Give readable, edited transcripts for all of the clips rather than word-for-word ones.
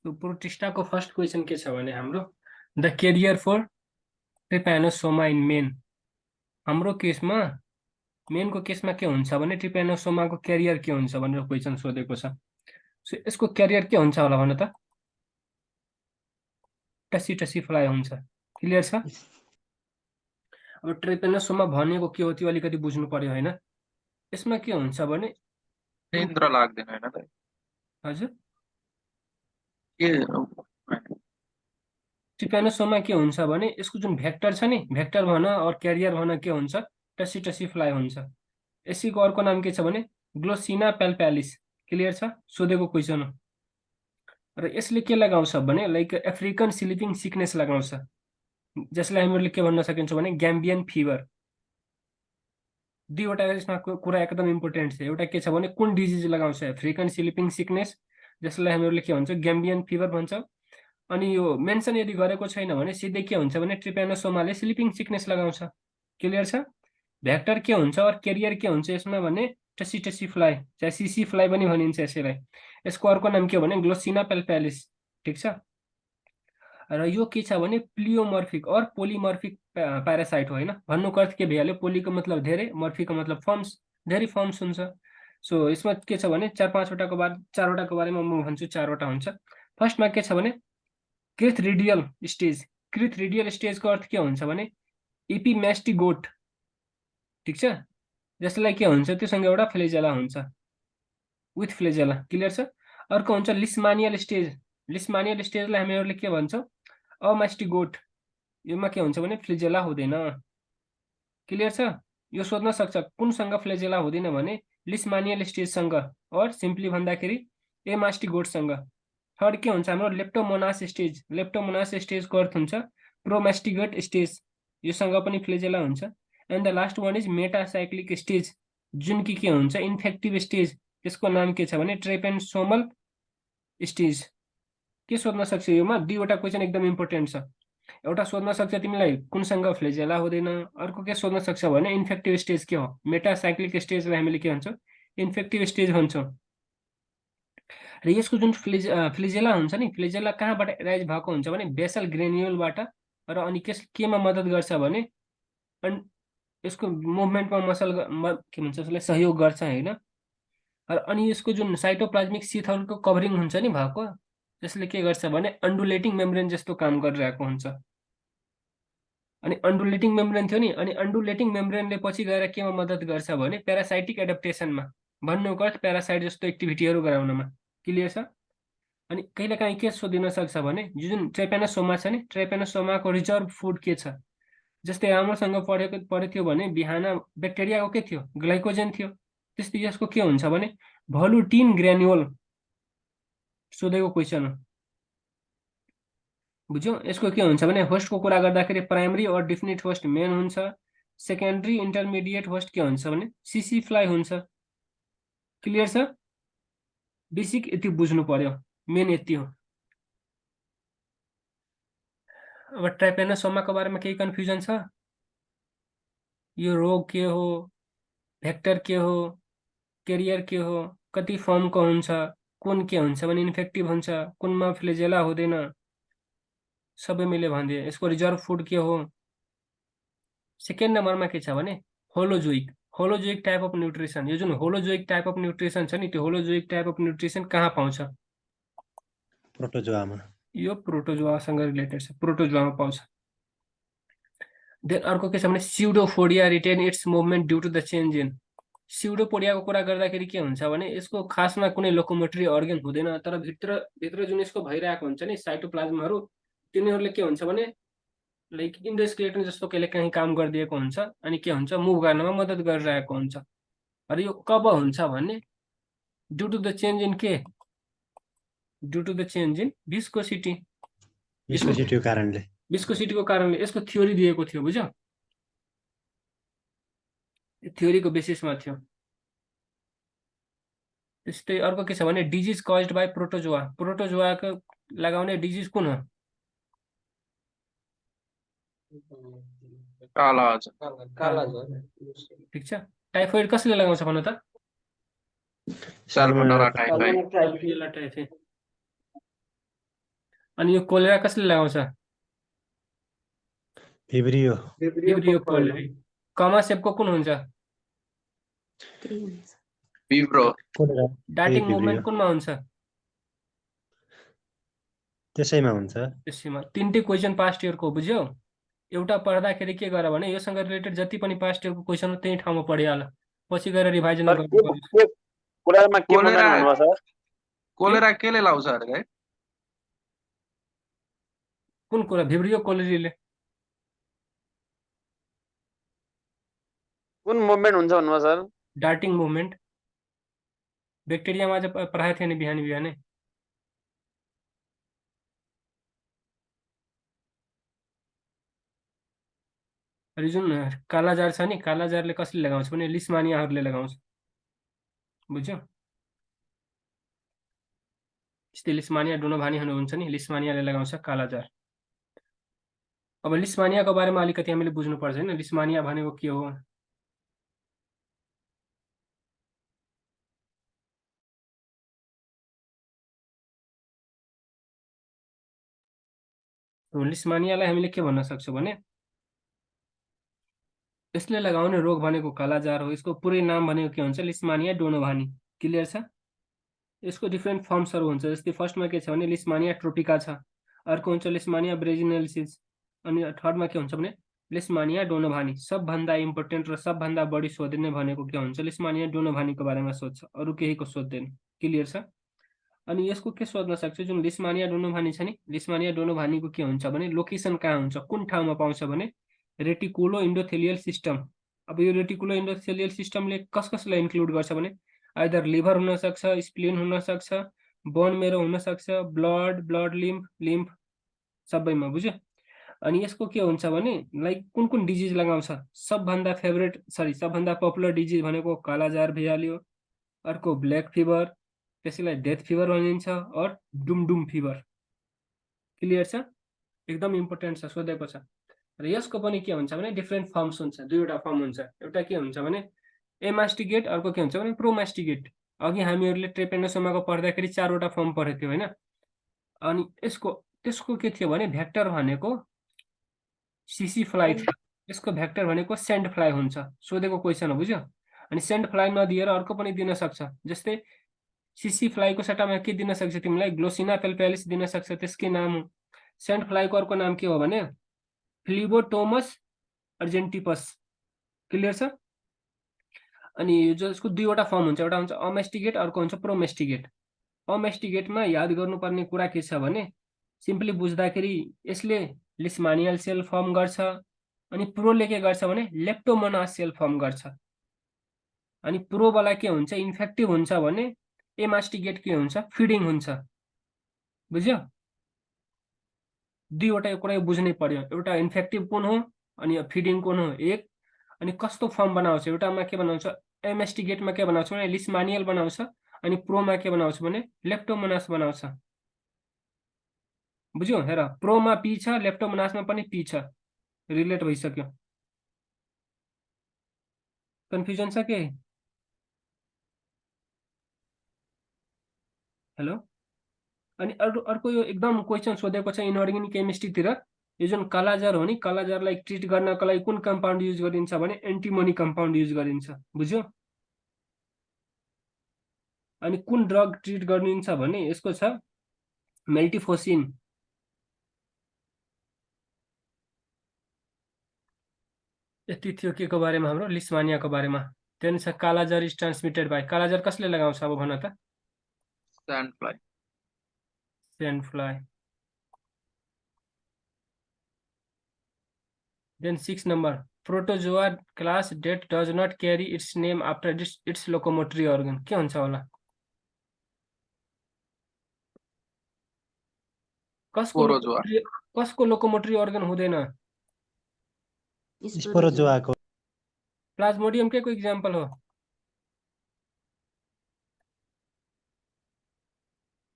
तो प्रोटिस्टाको first question के छ भने हाम्रो the carrier for Trypanosoma in man. हाम्रो केसमा मेनको केसमा के हुन्छ भने ट्रिप्यानोसोमाको क्यारियर के हुन्छ भनेर क्वेसन सोधेको छ। सो यसको क्यारियर के हुन्छ होला भन त? टसी टसी फ्लाइ हुन्छ। क्लियर छ? अब ट्रिप्यानोसोमा भनेको के हो त्यो अलिकति बुझ्नु पर्यो हैन। यसमा के हुन्छ भने निन्द्रा लाग्दैन हैन त हजुर के ट्रिप्यानोसोमा के हुन्छ भने यसको जुन भेक्टर छ नि, भेक्टर भन और क्यारियर भन के हुन्छ, टसी टसी फ्लाइ हुन्छ। यसैको अर्को नाम के छ भने ग्लोसिना पेल्प्यालिस। क्लियर छ? सोधेको क्वेसन हो। र यसले के लगाउँछ भने लाइक अफ्रिकन स्लिपिङ सिकनेस लगाउँछ, जसलाई हामीले के भन्न सकिन्छ भने ग्याम्बियन फिभर। दुईवटा यसमा कुरा एकदम इम्पोर्टेन्ट छ। एउटा के छ भने कुन डिजिज लगाउँछ? अफ्रिकन स्लिपिङ सिकनेस, जसलाई हामीले के भन्छ ग्याम्बियन फिभर भन्छ। अनि यो मेन्सन यदि गरेको छैन भने सिधै के हुन्छ भने ट्रिप्यानोसोमाले स्लिपिङ सिकनेस लगाउँछ। क्लियर छ? भेक्टर के हुन्छ और क्यारियर के हुन्छ यसमा भने टसी टसी फ्लाइ, चाहे सिसी फ्लाइ पनि भनिन्छ यसैलाई। यसको अर्को नाम के हो भने ग्लोसिना पेल्प्यालिस। ठिक छ? र यो के छ भने प्लियोमर्फिक और पोलिमर्फिक प्यारासाइट हो हैन। भन्नुको अर्थ के भइहाल्यो? पोलीको मतलब धेरै, मर्फीको मतलब फर्म्स, धेरै फर्म्स हुन्छ। सो यसमा के छ भने चारवटाको बारेमा म भन्छु, चारवटा हुन्छ। फर्स्टमा के छ भने क्रिथरिडियल स्टेज। क्रिथरिडियल स्टेजको अर्थ के हुन्छ भने इपिमेस्टिगोट। ठिक छ? जसलाई के हुन्छ त्योसँग एउटा फ्लेजेला हुन्छ, विथ फ्लेजेला। क्लियर छ? अर्को हुन्छ लिस्मानियल स्टेज। लिस्मानियल स्टेजलाई हामीहरूले के भन्छौँ? अमास्टिगोट। योमा के हुन्छ भने फ्लेजेला हुँदैन। क्लियर छ? यो सोध्न सक्छ कुनसँग फ्लेजेला हुँदैन भने लिस्मानियल स्टेजसँग, और सिम्पली भन्दाखेरि एमास्टिगोटसँग। थर्ड के हुन्छ हाम्रो लेप्टोमोनास स्टेज। लेप्टोमोनास स्टेजको अर्थ हुन्छ प्रोमास्टिगोट स्टेज, योसँग पनि फ्लेजेला हुन्छ। And the last one is metacyclic stage, जुन कि के हुन्छ इन्फेक्टिभ स्टेज। त्यसको नाम के छ भने ट्रेपेनसोमल स्टेज। के सोध्न सक्छ योमा? दुईवटा क्वेसन एकदम इम्पोर्टेन्ट छ। एउटा सोध्न सक्छ तिमीलाई कुनसँग फ्लेजेला हुँदैन, अर्को के सोध्न सक्छ भने इन्फेक्टिभ स्टेज के हो। मेटासाइक्लिक स्टेजलाई हामीले के भन्छौँ? इन्फेक्टिभ स्टेज भन्छौँ। र यसको जुन फ्लेजेला हुन्छ नि, फ्लेजेला कहाँबाट एराइज भएको हुन्छ भने बेसल ग्रेन्युलबाट। र अनि केमा मद्दत गर्छ भने यसको मुभमेन्टमा के भन्छ यसलाई सहयोग गर्छ हैन। र अनि यसको जुन साइटोप्लाज्मिक सिथहरूको कभरिङ हुन्छ नि भएको, त्यसले के गर्छ भने अन्डुलेटिङ मेम्ब्रेन जस्तो काम गरिरहेको हुन्छ। अनि अन्डुलेटिङ मेम्ब्रेन थियो नि, अनि अन्डुलेटिङ मेम्ब्रेनले पछि गएर केमा मद्दत गर्छ भने प्यारासाइटिक एडप्टेसनमा, भन्नुको अर्थ प्यारासाइट जस्तो एक्टिभिटीहरू गराउनमा। क्लियर छ? अनि कहिलेकाहीँ के सोधिन सक्छ भने जुन ट्रेपेनोसोमा छ नि, ट्रेपेनोसोमाको रिजर्भ फुड के छ? जस्तै राम्रोसँग पढेको थियो भने बिहान ब्याक्टेरियाको के थियो? ग्लाइकोजेन थियो। त्यस्तै यसको के हुन्छ भने भलुटिन ग्रेन्युल। सोधेको क्वेसन हो, बुझ्यौ? यसको के हुन्छ भने होस्टको कुरा गर्दाखेरि प्राइमरी और डिफिनिट होस्ट मेन हुन्छ। सेकेन्डरी इन्टरमिडिएट होस्ट के हुन्छ भने सिसी फ्लाइ हुन्छ। क्लियर छ? बेसिक यति बुझ्नु पर्यो, मेन यति हो। अब ट्राइपेनोसोमाको बारेमा केही कन्फ्युजन छ? यो रोग के हो, भेक्टर के हो, क्यारियर के हो, कति फर्मको हुन्छ, कुन के हुन्छ भने इन्फेक्टिभ हुन्छ, कुनमा फ्लेजेला हुँदैन, सबै मैले भनिदिएँ। यसको रिजर्भ फुड के हो। सेकेन्ड नम्बरमा के छ भने holozoic. Holozoic type of nutrition. यो जुन होलोजोइक टाइप अफ न्युट्रिसन छ नि, त्यो होलोजोइक टाइप अफ न्युट्रिसन कहाँ पाउँछ? प्रोटोजोआमा। यो प्रोटोजोआसँग रिलेटेड छ, प्रोटोजोआमा पाउँछ। देन अर्को के छ भने pseudopodia retain its movement due to the change in. स्युडोपोडियाको कुरा गर्दाखेरि के हुन्छ भने यसको खासमा कुनै लोकोमोटरी अर्गन हुँदैन, तर भित्र जुन यसको भइरहेको हुन्छ नि साइटोप्लाज्महरू, तिनीहरूले के हुन्छ भने लाइक इन्डोस्केलेटन जस्तो कहिलेकाहीँ काम गरिदिएको हुन्छ, अनि के हुन्छ मुभ गर्नमा मद्दत गरिरहेको हुन्छ। र यो कब हुन्छ भने due to the change in के? Due to the change in viscosity. भिस्कोसिटीको कारणले। भिस्कोसिटीको कारणले यसको थ्योरी दिएको थियो, बुझ्यौ? थ्योरीको बेसिसमा थियो। त्यस्तै अर्को के छ भने डिजिज कज्ड बाई प्रोटोजोआ। प्रोटोजोआको लगाउने डिजिज कुन हो? ठिक छ? टाइफोइड कसले लगाउँछ भन्नु त? Salmonella typhoid. अनि यो कोलेरा कसले लगाउँछ? Vibrio Vibrio cholera. कमा सेपको कुन हुन्छ? विब्रो कोलेरा डार्टिङ भिब्रियो मुभमेन्ट कुनमा हुन्छ? त्यसैमा हुन्छ। त्यसैमा। तीनटै क्वेसन पास्ट इयरको हो, बुझ्यौ? एउटा पढ्दाखेरि के गर भने योसँग रिलेटेड जति पनि पास्ट इयरको क्वेसन हो त्यही ठाउँमा पढिहाल, पछि गएर रिभाइजन सर गर्नु पर्छ। कोलेरामा के मुभमेन्ट कोलेरा भन्नुभयो सर? कोलेरा केले लाउँछ अरे है? कुन कुरा? भिब्रियो कोलेरीले। कुन मुभमेन्ट हुन्छ भन्नुभयो सर? डार्टिङ मुभमेन्ट। ब्याक्टेरियामा आज पढाएको थियो नि बिहानी बिहानै। अनि जुन कालाजार छ नि, कालाजारले कसले लगाउँछ भने लिस्मानियाहरूले लगाउँछ, बुझ्यौ? त्यस्तै लिस्मानिया डोनोभानीहरू हुन्छ नि, लिस्मानियाले लगाउँछ कालाजार। अब लिस्मानियाको बारेमा अलिकति हामीले बुझ्नुपर्छ होइन, लिस्मानिया भनेको के हो? लिस्मानियालाई हामीले के भन्न सक्छौँ भने यसले लगाउने रोग भनेको कालाजार हो। यसको पुरै नाम भनेको के हुन्छ? लिस्मानिया डोनोभानी। क्लियर छ? यसको डिफ्रेन्ट फर्म्सहरू हुन्छ, जस्तै फर्स्टमा के छ भने लिस्मानिया ट्रोपिका छ, अर्को हुन्छ लिस्मानिया ब्रेजिनेलिसिस, अनि थर्डमा के हुन्छ भने लिस्मानिया डोनोभानी। सबभन्दा इम्पोर्टेन्ट र सबभन्दा बढी सोधिने भनेको के हुन्छ? लिस्मानिया डोनोभानीको बारेमा सोध्छ, अरू केहीको सोध्दैन। क्लियर छ? अनि यसको के सोध्न सक्छ? जुन लिस्मानिया डोनोभानी छ नि, लिस्मानिया डोनोभानीको के हुन्छ भने लोकेसन कहाँ हुन्छ, कुन ठाउँमा पाउँछ भने रेटिकुलो इन्डोथेलियल सिस्टम। अब यो रेटिकुलो इन्डोथेलियल सिस्टमले कसलाई इन्क्लुड गर्छ भने आइदर लिभर हुन सक्छ, स्प्लिन हुन सक्छ, बोन मेरो हुन सक्छ, ब्लड लिम्फ सबैमा, बुझ्यो? अनि यसको के हुन्छ भने लाइक कुन कुन डिजिज लगाउँछ? सबभन्दा पपुलर डिजिज भनेको कालाजार भइहाल्यो, अर्को ब्ल्याक फिभर, त्यसैलाई डेथ फिभर भनिन्छ, और डुमडुम फिभर। क्लियर छ? एकदम इम्पोर्टेन्ट छ, सोधेको छ। र यसको पनि के हुन्छ भने डिफ्रेन्ट फर्म्स हुन्छ, दुईवटा फर्म हुन्छ। एउटा के हुन्छ भने एमास्टिगेट, अर्को के हुन्छ भने प्रोमास्टिगेट। अघि हामीहरूले ट्रेपेनोसोमाको पढ्दाखेरि 4वटा फर्म पढेको थियो होइन? अनि त्यसको के थियो भने भेक्टर भनेको सिसी फ्लाइ थियो, यसको भेक्टर भनेको सेन्ड फ्लाइ हुन्छ। सोधेको क्वेसन हो, बुझ्यो? अनि सेन्ड फ्लाइ नदिएर अर्को पनि दिन सक्छ, जस्तै सिसी फ्लाइको सट्टामा के दिन सक्छ तिमीलाई? ग्लोसिना पेल्पेलिस दिन सक्छ, त्यसकै नाम हो। सेन्ड फ्लाइको अर्को नाम के हो भने फ्लिबोटोमस अर्जेन्टिपस। क्लियर छ? अनि जसको दुईवटा फर्म हुन्छ, एउटा हुन्छ अमेस्टिगेट, अर्को हुन्छ प्रोमेस्टिगेट। अमेस्टिगेटमा याद गर्नुपर्ने कुरा के छ भने सिम्पली बुझ्दाखेरि यसले लिस्मानियल सेल फर्म गर्छ, अनि प्रोले के गर्छ भने लेप्टोमोनास सेल फर्म गर्छ। अनि प्रोवाला के हुन्छ? इन्फेक्टिभ हुन्छ भने एमास्टिगेट के हुन्छ? फिडिङ हुन्छ, बुझ्यो? दुईवटा कुरा बुझ्नै पर्यो, एउटा इन्फेक्टिभ कुन हो अनि फिडिङ कुन हो, एक। अनि कस्तो फर्म बनाउँछ? एउटामा के बनाउँछ? एमास्टिगेटमा के बनाउँछ भने लिस्मानियल बनाउँछ, अनि प्रोमा के बनाउँछ भने लेप्टोमोनास बनाउँछ, बुझ्यो? हेर, प्रोमा पी छ, लेप्टोमोनासमा पनि पी छ, रिलेट भइसक्यो। कन्फ्युजन छ के? हेलो? अनि अर्को यो एकदम क्वेसन सोधेको छ इनअर्गेनिक केमिस्ट्रीतिर। यो जुन कालाजार हो नि, कालाजारलाई ट्रिट गर्नको लागि कुन कम्पाउन्ड युज गरिन्छ भने एन्टिमोनी कम्पाउन्ड युज गरिन्छ, बुझ्यो? अनि कुन ड्रग ट्रिट गरिन्छ भने यसको छ मेल्टिफोसिन। यति थियो के को बारेमा? हाम्रो लिस्मानियाको बारेमा। त्यहाँदेखि छ kala-azar is transmitted by. Kala-azar कसले लगाउँछ अब भन त? Sand fly. Sand fly. Then 6 number, protozoa class that does not carry its name after its locomotory organ. के हुन्छ होला? कसको लोकोमोटरी अर्गन हुँदैन? स्पोरोजोआको। प्लाज्मोडियम के को इक्जाम्पल हो?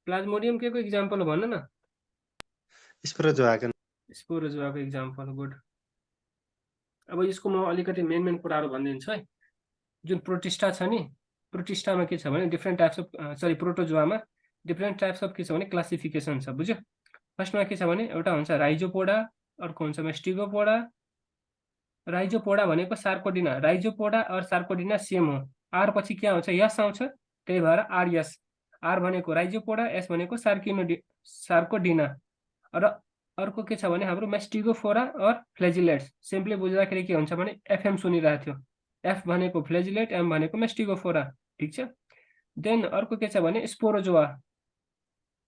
प्लाज्मोडियम के को इक्जाम्पल हो भन न? स्पोरोजोआको। स्पोरोजोआको इक्जाम्पल, गुड। अब यसको म अलिकति मेन कुराहरू भनिदिन्छु है। जुन प्रोटिस्टा छ नि, प्रोटिस्टामा के छ भने डिफ्रेन्ट टाइप्स अफ प्रोटोजोआमा डिफ्रेन्ट टाइप्स अफ के छ भने क्लासिफिकेसन छ, बुझ्यो? फर्स्टमा के छ भने एउटा हुन्छ राइजोपोडा, अर्को हुन्छ मेस्टिगोपोडा। राइजोपोडा भनेको सार्कोडिना, राइजोपोडा और सार्कोडिना सेम हो। आर पछि के आउँछ? यस आउँछ, त्यही भएर आर यस। आर भनेको राइजोपोडा, एस भनेको सार्कोडिना। र अर्को के छ भने हाम्रो मेस्टिगोफोरा और फ्लेजिलेट्स। सिम्पली बुझ्दाखेरि के हुन्छ भने एफएम सुनिरहेको थियो, एफ भनेको फ्लेजिलेट, एम भनेको मेस्टिगोफोरा, ठीक छ। देन अर्को के छ भने स्पोरोजोआ,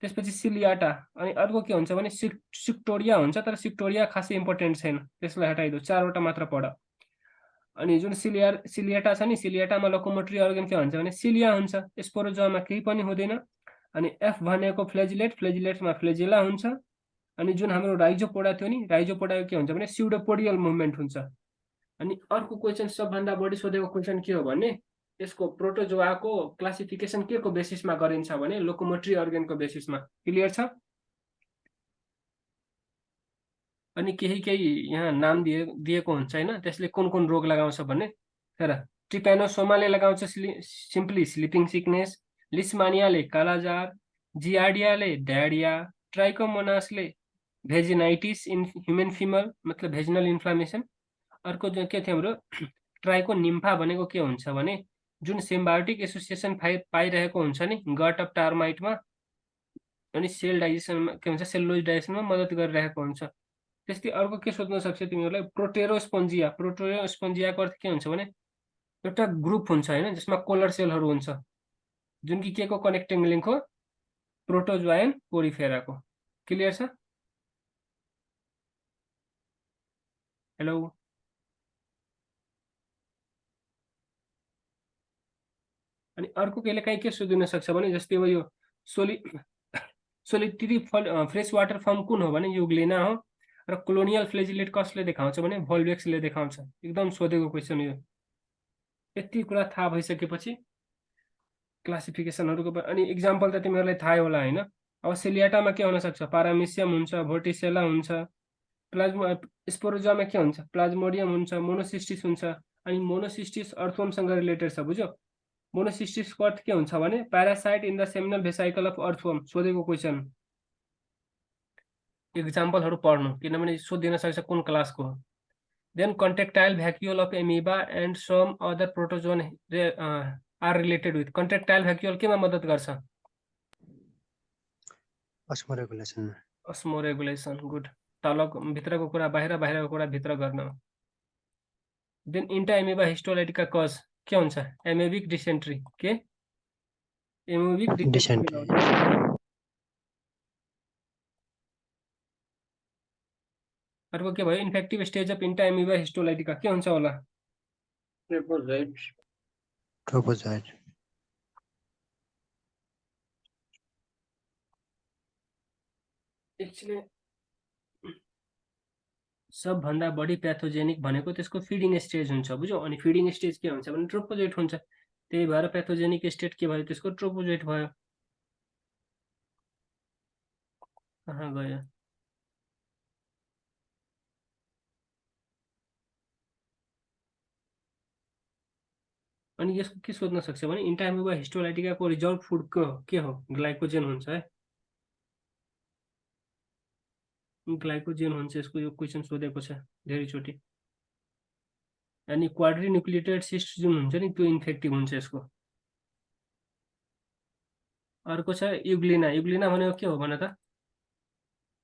त्यसपछि सिलियाटा, अनि अर्को के हुन्छ भने सिक्टोरिया हुन्छ, तर सिक्टोरिया खासै इम्पोर्टेन्ट छैन, त्यसलाई हटाइदियो, 4वटा मात्र पढ। अनि जुन सिलियाटा छ नि, सिलियाटामा लोकोमोटरी अर्गन के हुन्छ भने सिलिया हुन्छ, स्पोरोजोआमा केही पनि हुँदैन। अनि एफ भनेको फ्लेजिलेट, फ्लेजिलेट्समा फ्लेजिला हुन्छ। अनि जुन हाम्रो राइजोपोडा थियो नि, राइजोपोडा के हुन्छ भने स्युडोपोडियल मुभमेन्ट हुन्छ। अनि अर्को क्वेसन सबभन्दा बढी सोधेको क्वेसन के हो भने यसको प्रोटोजोआको क्लासिफिकेसन के को बेसिसमा गरिन्छ भने लोकोमोटरी अर्गनको बेसिसमा। क्लियर छ? अनि केही यहाँ नाम दिएको हुन्छ हैन, त्यसले कुन कुन रोग लगाउँछ भन्ने। हेर, ट्रिप्यानोसोमाले लगाउँछ सिम्पली स्लिपिङ सिकनेस, लिस्मानियाले कालाजार, जियार्डियाले डायरिया, ट्राइकोमोनासले भेजिनाइटिस इन ह्युमन फिमल मतलब भेजिनल इन्फ्लामेसन। अर्को जो के थियो हाम्रो ट्राइकोनिम्फा भनेको के हुन्छ भने जुन सिम्बायोटिक एसोसिएसन पाइरहेको हुन्छ नि गट अफ टार्माइटमा, अनि सेल डाइजेसनमा के हुन्छ सेलुलोज डाइजेसनमा मद्दत गरिरहेको हुन्छ। त्यस्तै अर्को के सोध्न सक्छ तिमीहरूलाई प्रोटेरोस्पोन्जिया। प्रोटेरोस्पोन्जियाको अर्थ के हुन्छ भने एउटा ग्रुप हुन्छ हैन जसमा कोलर सेलहरू हुन्छ, जुन कि के को कनेक्टिङ लिङ्क हो? प्रोटोजोआ एन्ड पोरिफेराको। क्लियर छ? हेलो, अनि अर्को कहिलेकाहीँ के सोधिन सक्छ भने जस्तै अब यो सोलिटरी फ्रेस वाटर फर्म कुन हो भने युग्लिना हो, र कोलोनियल फ्लेजिलेट कसले देखाउँछ भने भोल्भेक्सले देखाउँछ। एकदम सोधेको क्वेसन यो। यति कुरा थाहा भइसकेपछि क्लासिफिकेसनहरुको अनि एक्जाम्पल त तिमीहरूलाई थाहै होला हैन। अब सिलियाटामा के हुन सक्छ? पारामिसियम हुन्छ, भोर्टिसेला हुन्छ, स्पोरोजोआमा के हुन्छ? प्लाज्मोडियम हुन्छ, मोनोसिस्टिस हुन्छ। अनि मोनोसिस्टिस अर्थवर्मसँग रिलेटेड छ, बुझ्यो? मोनोसिस्टिसको अर्थ के हुन्छ भने parasite in the seminal vesicle of earthworm. सोधेको क्वेसन, एक्जाम्पलहरु पढ्नु किनभने सोधिन सक्छ कुन क्लासको हो। Then contractile vacuole of amoeba and some other protozoan are related with. Contractile vacuole केमा मद्दत गर्छ? अस्मोरेगुलेसनमा। Osmoregulation, good. तल भित्रको कुरा बाहिर, बाहिरको कुरा भित्र गर्न। Then entamoeba histolytica cause के हुन्छ? Amoebic dysentery. के? Amoebic dysentery. अर्को के भयो? Infective stage of entamoeba histolytica के हुन्छ होला? ट्रोपोजोइड। एक्चुअली सबभन्दा बढी प्याथोजेनिक भनेको त्यसको फिडिङ स्टेज हुन्छ, बुझ्यौ? अनि फिडिङ स्टेज के हुन्छ भने ट्रोपोजोइट हुन्छ। त्यही भएर प्याथोजेनिक स्टेट के भयो? त्यसको ट्रोपोजोइट भयो। कहाँ गयो? अनि यसको के सोध्न सक्छ भने इन्टा एमिबा हिस्टोलाइटिकाको रिजर्भ फुड के हो? ग्लाइकोजेन हुन्छ है, ग्लाइकोजेन हुन्छ। यसको यो क्वेसन सोधेको छ धेरैचोटि। अनि क्वाड्रिन्युक्लियोटाइड सिस्ट जुन हुन्छ नि त्यो इन्फेक्टिभ हुन्छ यसको। अर्को छ युग्लिना। युग्लिना भनेको के हो भन त?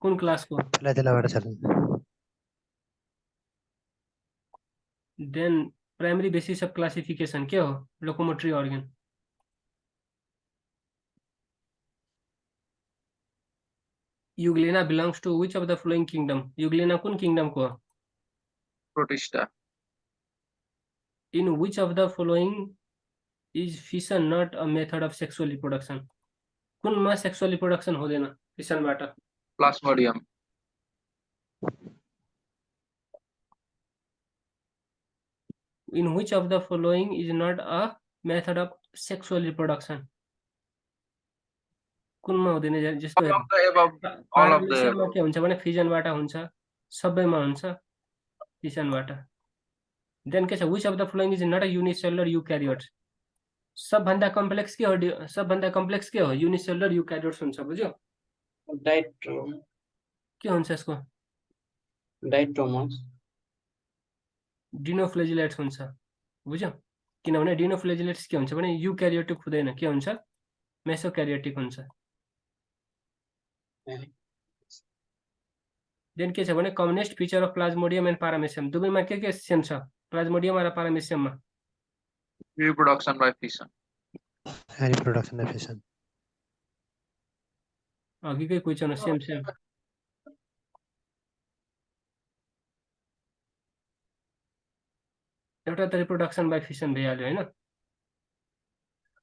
कुन क्लासको? फ्ल्याजेलाबाट छ। Then primary basis of classification के हो? Locomotory organ. Euglena belongs to which of the following kingdom? Euglena कुन किंगडम को? Protista. In which of the following is fission not a method of sexual reproduction? कुनमा sexual reproduction हुँदैन फिसनबाट? Plasmodium. In which of the following is not a method of sexual reproduction? कुनमा हुँदैन? जस्तो पारामिसियममा के हुन्छ भने फिजनबाट हुन्छ, सबैमा हुन्छ फिजनबाट। देन के छ? which of the following is not a unicellular eukaryote? सबभन्दा कम्प्लेक्स के हो? सबभन्दा कम्प्लेक्स के हो? युनिसेलुलर युक्यारियोट्स हुन्छ, बुझ्यो? के हुन्छ यसको डाइट्रोमस डिनोफ्लेजिलेट्स हुन्छ बुझ्यो किनभने डिनोफ्लेजिलेट्स के हुन्छ भने युक्यारियोटिक हुँदैन के हुन्छ मेसोक्यारियोटिक हुन्छ देन के छ भने commonest feature of plasmodium and paramecium दुवैमा के सेम छ प्लाज्मोडियम र पारामेसियममा Reproduction by fission. रिप्रोडक्सन र फिसन अघिकै क्वेसन सेम सेम एउटा त रिप्रोडक्सन बाई फिसन भइहाल्यो हैन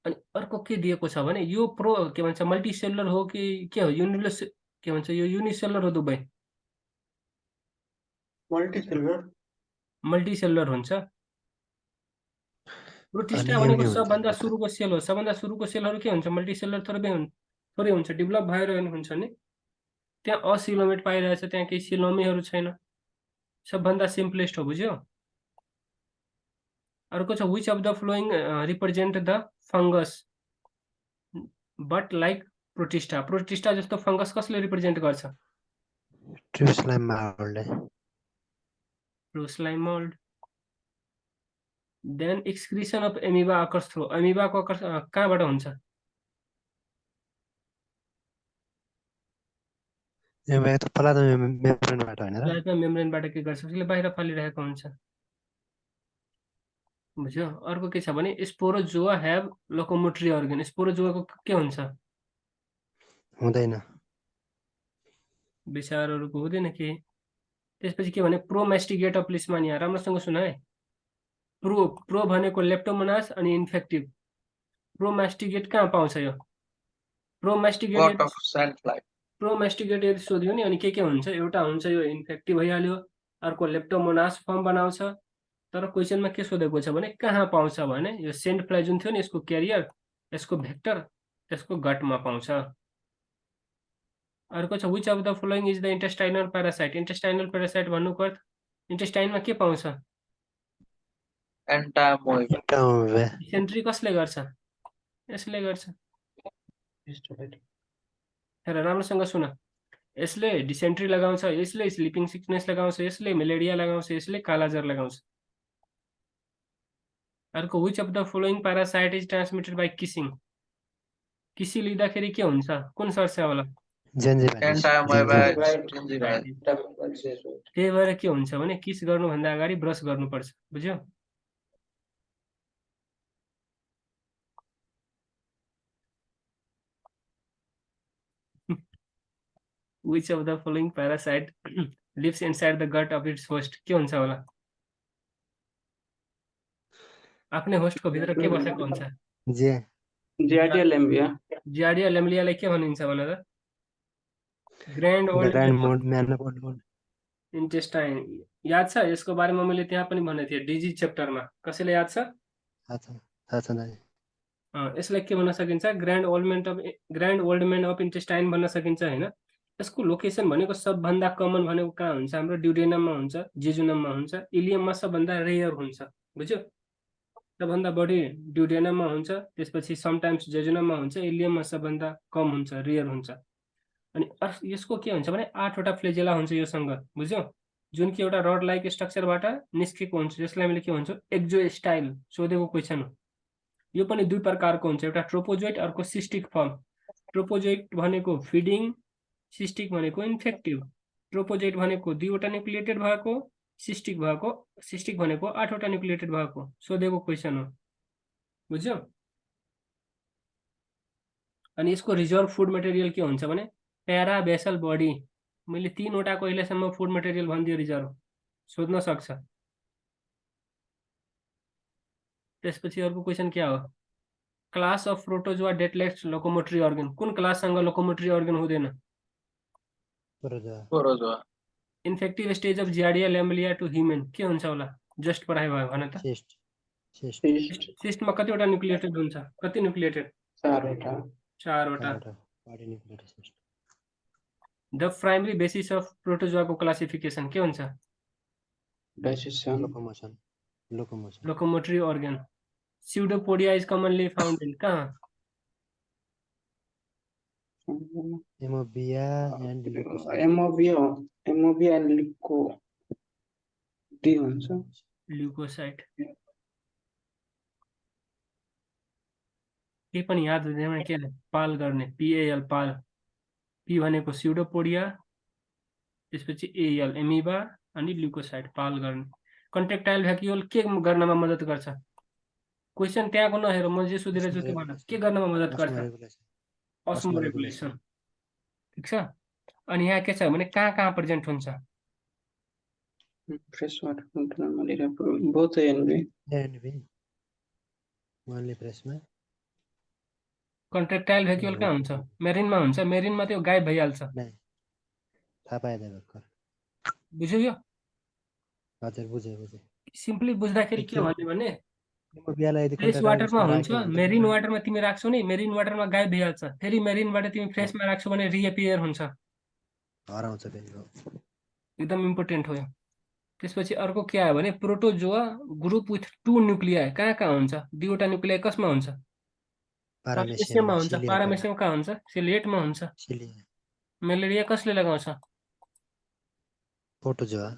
अनि अर्को के दिएको छ भने यो प्रो के भन्छ मल्टिसेलुलर हो कि के हो के भन्छ यो युनिसेलुलर हो दुवै मल्टिसेलुलर हुन्छ प्रोटिस्टा अनि भनेको एउटै हुन्छ सबभन्दा नि त। सुरुको सेल हो सबभन्दा सुरुको सेलहरू के हुन्छ मल्टिसेलुलर थोरै हुन्छ डेभलप भएर हुन्छ नि त्यहाँ असिलोमेट पाइरहेछ त्यहाँ केही सिलोमीहरू छैन सबभन्दा सिम्पलेस्ट हो बुझ्यो अर्को छ which of the following represent the fungus but like protista जस्तो फंगस कसले रिप्रेजेन्ट गर्छ ट्रिप्सलाई मार्ने slime mould then excretion of amoeba occurs through एमिबाको कहाँबाट हुन्छ यो त प्लाज्मा मेम्ब्रेनबाट हैन र प्लाज्मा मेम्ब्रेनबाट के गर्छ उसले बाहिर फालिरहेको हुन्छ बुझ्यो अर्को के छ भने स्पोरोजोआ हैव लोकोमोटरी अर्गन स्पोरोजोआको के हुन्छ हुँदैन विचारहरूको हुँदैन के त्यसपछि के भने प्रोमास्टिगेट अफ लिस्मानिया राम्रोसँग सुन है प्रो भनेको लेप्टोमोनास अनि इन्फेक्टिभ प्रोमास्टिगेट कहाँ पाउँछ यो Got of sandfly. प्रोमास्टिगेट यदि सोध्यो नि अनि के हुन्छ एउटा हुन्छ यो इन्फेक्टिभ भइहाल्यो अर्को लेप्टोमोनास फर्म बनाउँछ तर क्वेसनमा के सोधेको छ भने कहाँ पाउँछ भने यो सेन्ट फ्लाई जुन थियो नि यसको क्यारियर यसको भेक्टर त्यसको गटमा पाउँछ अर्को छ which of the following is the intestinal parasite भन्नुको अर्थ इन्टेस्टाइनमा के पाउँछ Entamoeba. इन्टामोबा डिसेन्ट्री कसले गर्छ यसले गर्छ हेर राम्रोसँग सुन यसले डिसेन्ट्री लगाउँछ यसले स्लिपिङ सिकनेस लगाउँछ यसले मलेरिया लगाउँछ यसले कालाजार लगाउँछ अर्को which of the following parasite is transmitted by किसी लिँदाखेरि के हुन्छ कुन सर्छ होला जेन्जिभाइरस Entamoeba जेन्जिभाइरस gingival. त्यही भएर के हुन्छ भने किस गर्नुभन्दा अगाडि ब्रस गर्नुपर्छ बुझ्यो which of the following parasite lives inside the gut of its host के हुन्छ होला आफ्नै होस्टको भित्र के बसेको हुन्छ जे जियार्डिया लेम्बिया जियार्डिया लेम्लियालाई के भनिन्छ भने त ग्रान्ड ओल्ड ग्रान्ड मोड म्यानोपोड इन्टेस्टाइन याद छ यसको बारेमा मैले त्यहाँ पनि भनेको थिएँ डिजिज च्याप्टरमा कसैले याद छ थाहा छ दाइ यसलाई के भन्न सकिन्छ ग्रान्ड ओल्डमेन अफ इन्टेस्टाइन भन्न सकिन्छ हैन यसको लोकेसन भनेको सबभन्दा कमन भनेको कहाँ हुन्छ हाम्रो ड्युडेनममा हुन्छ जेजुनममा हुन्छ इलियममा सबभन्दा रेयर हुन्छ बुझ्यो सबभन्दा बढी ड्युडेनममा हुन्छ त्यसपछि समटाइम्स जेजुनममा हुन्छ इलियममा सबभन्दा कम हुन्छ रेयर हुन्छ अनि यसको के हुन्छ भने 8 वटा फ्लेजेला हुन्छ योसँग बुझ्यो जुन कि एउटा रड लाइक स्ट्रक्चरबाट निस्केको हुन्छ जसलाई मैले के भन्छु एक्जोस्टाइल सोधेको क्वेसन हो यो पनि दुई प्रकारको हुन्छ एउटा ट्रोपोजोइट अर्को सिस्टिक फर्म ट्रोपोजोइट भनेको फिडिङ सिस्टिक भनेको इन्फेक्टिभ ट्रोपोजोइट भनेको 2 वटा न्युक्लिएटेड भएको सिस्टिक भनेको 8 वटा न्युक्लिएटेड भएको सोधेको क्वेसन हो बुझ्यो अनि यसको रिजर्भ फुड मटेरियल के हुन्छ भने प्यारा बेसल बडी मैले 3 वटाको अहिलेसम्म फुड मटेरियल भनिदियो रिजर्भ सोध्न सक्छ त्यसपछि अर्को क्वेसन के हो class of protozoa that lacks locomotory organ कुन क्लाससँग लोकोमोटरी अर्गन हुँदैन Porozoa. Infective stage of giardia lamblia to human के हुन्छ होला जस्ट पढाइ भयो भन त सिस्टमा कतिवटा न्युक्लिएटेड हुन्छ कति न्युक्लिएटेड 4 वटा द प्राइमरी बेसिस अफ प्रोटोजोआको क्लासिफिकेसन के हुन्छ locomotory organ pseudopodia is commonly found in कहाँ Hemovia and leukocyte. Amoeba and लिको डी हुन्छ ल्युकोसाइट के पनि याद हुँदैन के पाल गर्ने PAL पाल पी भनेको स्युडोपोडिया त्यसपछि AL एमिबा अनि ल्युकोसाइट पाल गर्ने कन्ट्रेक्टाइल भ्याक्युल के गर्नमा मद्दत गर्छ क्वेशन त्यहाँको नहेर म जे सोधिरहेछु त्यो भन के गर्नमा मद्दत गर्छ Osmoregulation. अस्मोरेगुलेसन ठीक छ अनि यहाँ के छ भने कहाँ प्रेजेन्ट हुन्छ fresh water container malaria both NB ANV. Only pressमा. कन्ट्रेक्टाइल भ्याक्युल कहाँ हुन्छ मेरिनमा हुन्छ मेरिनमा त्यो गायब भइहाल्छ नहीं. थाहा पाएँ भर्खर. बुझ्यो यो हजुर बुझेँ. सिम्पली बुझ्दाखेरि के भन्यो भने हेमोबियालाई यदि फ्रेस contractile वाटरमा उसमा हुन्छ राख्यो भने मेरिन वाटरमा तिमी राख्छौ नि मेरिन वाटरमा गायब भइहाल्छ फेरि मेरिनबाट तिमी फ्रेसमा राख्छौ भने रिएपियर हुन्छ हराउँछ फेरि हो. एकदम इम्पोर्टेन्ट हो यो त्यसपछि अर्को के आयो भने प्रोटोजोआ ग्रुप विथ 2 न्युक्लियाई कहाँ हुन्छ दुईवटा न्युक्लियाई कसमा हुन्छ पारामेसियममा हुन्छ पारामेसियम कहाँ हुन्छ सिलिएटमा हुन्छ सिलिया. मेलेरिया कसले लगाउँछ प्रोटोजोआ.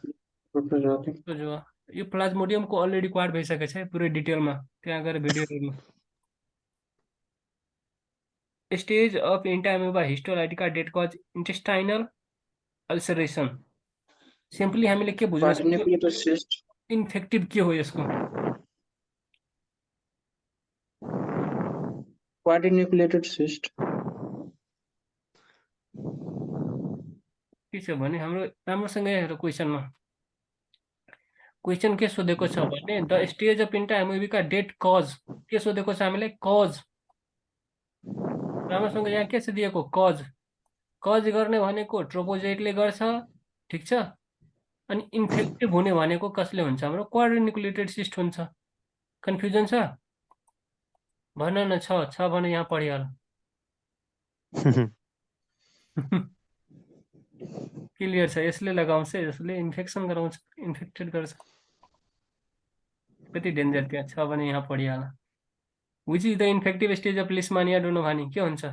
प्रोटोजोआ यो प्लाज्मोडियमको अलरेडी क्वाड भइसकेको छ है पुरै डिटेलमा त्यहाँ गएर भिडियो हेर्नु stage of entamoeba histolytica that cause intestinal ulceration simply हामीले के बुझ्न सक्छौँ कोअर्डिनेटेड सिस्ट इन्फेक्टिभ के हो यसको कोअर्डिनेटेड सिस्ट के छ भने हाम्रो राम्रोसँग हेर क्वेसनमा क्वेसन के सोधेको छ भने the stage of entamoeba that cause के सोधेको छ हामीलाई कज राम्रोसँग यहाँ के छ दिएको कज कज गर्ने भनेको ट्रोपोजेटले गर्छ ठीक छ अनि इन्फेक्टिभ हुने भनेको कसले हुन्छ हाम्रो कोअर्डिनेटेड सिस्ट हुन्छ कन्फ्युजन छ भन न छ भने यहाँ पढिहाल क्लियर छ यसले लगाउँछ यसले इन्फेक्सन गराउँछ इन्फेक्टेड गर्छ कति डेन्जर त्यहाँ छ भने यहाँ पढिहाल which is the infective stage of leishmania donovani के हुन्छ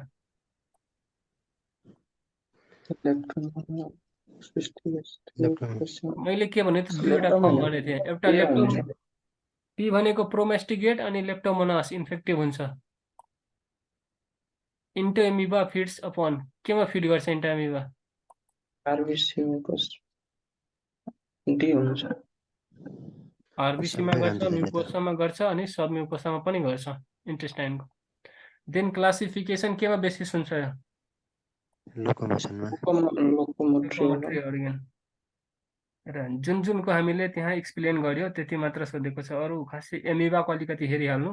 मैले के भने त दुईवटा फर्म भनेको थिएँ एउटा लेप्टो पी भनेको प्रोमेस्टिगेट अनि लेप्टोमोनास इन्फेक्टिभ हुन्छ इन्टोएमिबा फिड्स अपन केमा फिड गर्छ इन्टोएमिबा डी हुन्छ आरबिसीमा गर्छ म्युकोसामा गर्छ अनि सब म्युकोसामा पनि गर्छ इन्टेस्टाइनको देन क्लासिफिकेसन केमा बेसिस हुन्छ लोकोमोसनमा. लोकोमोटरी अर्गन र जुनको हामीले त्यहाँ एक्सप्लेन गर्यो त्यति मात्र सोधेको छ अरू खासै एमिबाको अलिकति हेरिहाल्नु